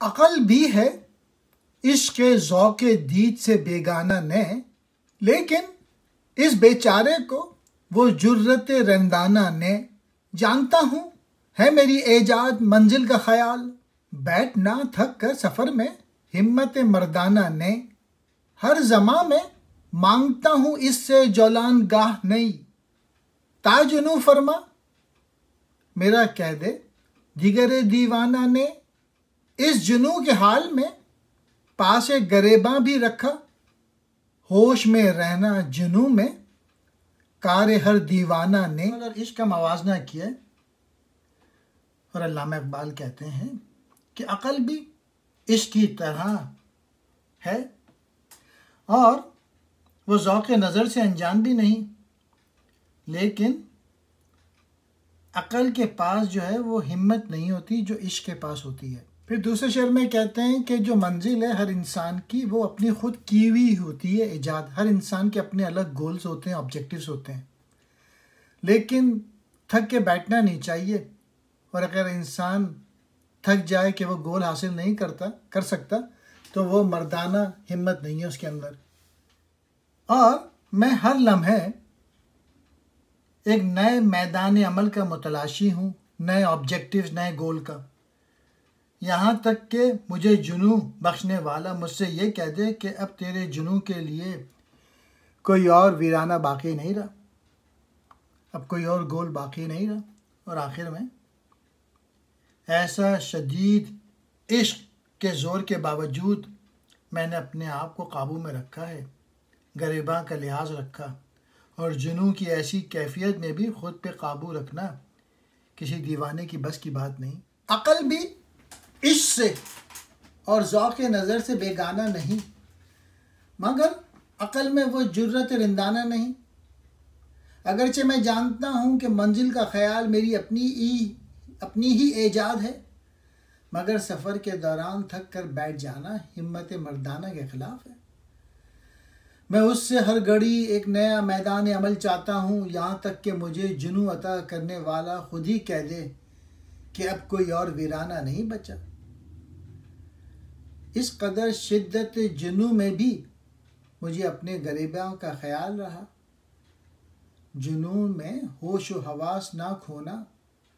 अकल भी है इश्क़ ज़ौक़े दीद से बेगाना ने, लेकिन इस बेचारे को वो जुर्रत रंदाना ने। जानता हूँ है मेरी एजाद मंजिल का ख्याल, बैठना थक कर सफ़र में हिम्मत मर्दाना ने। हर ज़मां में मांगता हूँ इससे जौलान गाह नहीं, ताजुनू फरमा मेरा कह दे जिगरे दीवाना ने। इस जुनू के हाल में पासे गरेबा भी रखा, होश में रहना जुनू में कार हर दीवाना ने। और इश्क का मवाजना किया। और अल्लामा इकबाल कहते हैं कि अकल भी इश्क की तरह है और वो ज़ौक़ नज़र से अनजान भी नहीं, लेकिन अकल के पास जो है वो हिम्मत नहीं होती जो इश्क के पास होती है। फिर दूसरे शेर में कहते हैं कि जो मंजिल है हर इंसान की वो अपनी खुद की हुई होती है ईजाद। हर इंसान के अपने अलग गोल्स होते हैं, ऑब्जेक्टिव्स होते हैं, लेकिन थक के बैठना नहीं चाहिए। और अगर इंसान थक जाए कि वो गोल हासिल नहीं कर सकता तो वो मर्दाना हिम्मत नहीं है उसके अंदर। और मैं हर लम्हे एक नए मैदान अमल का मुतलाशी हूँ, नए ऑब्जेक्टिव्स, नए गोल का। यहाँ तक कि मुझे जुनू बख्शने वाला मुझसे ये कह दे कि अब तेरे जुनू के लिए कोई और वीराना बाकी नहीं रहा, अब कोई और गोल बाकी नहीं रहा। और आखिर में ऐसा शदीद इश्क के ज़ोर के बावजूद मैंने अपने आप को काबू में रखा है, गरेबा का लिहाज रखा, और जुनू की ऐसी कैफियत में भी ख़ुद पे काबू रखना किसी दीवाने की बस की बात नहीं। अकल भी इश्क से और ज़ौक़ नज़र से बेगाना नहीं, मगर अकल में वो जुर्रत रिंदाना नहीं। अगरचे मैं जानता हूँ कि मंजिल का ख्याल मेरी अपनी ही ईजाद है, मगर सफ़र के दौरान थक कर बैठ जाना हिम्मत मर्दाना के ख़िलाफ़ है। मैं उससे हर घड़ी एक नया मैदान अमल चाहता हूँ, यहाँ तक कि मुझे जुनू अता करने वाला खुद ही कह दे कि अब कोई और वीराना नहीं बचा। इस कदर शिद्दत जुनू में भी मुझे अपने गरेबा का ख्याल रहा। जुनून में होश व हवास ना खोना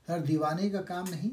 हर दीवाने का काम नहीं।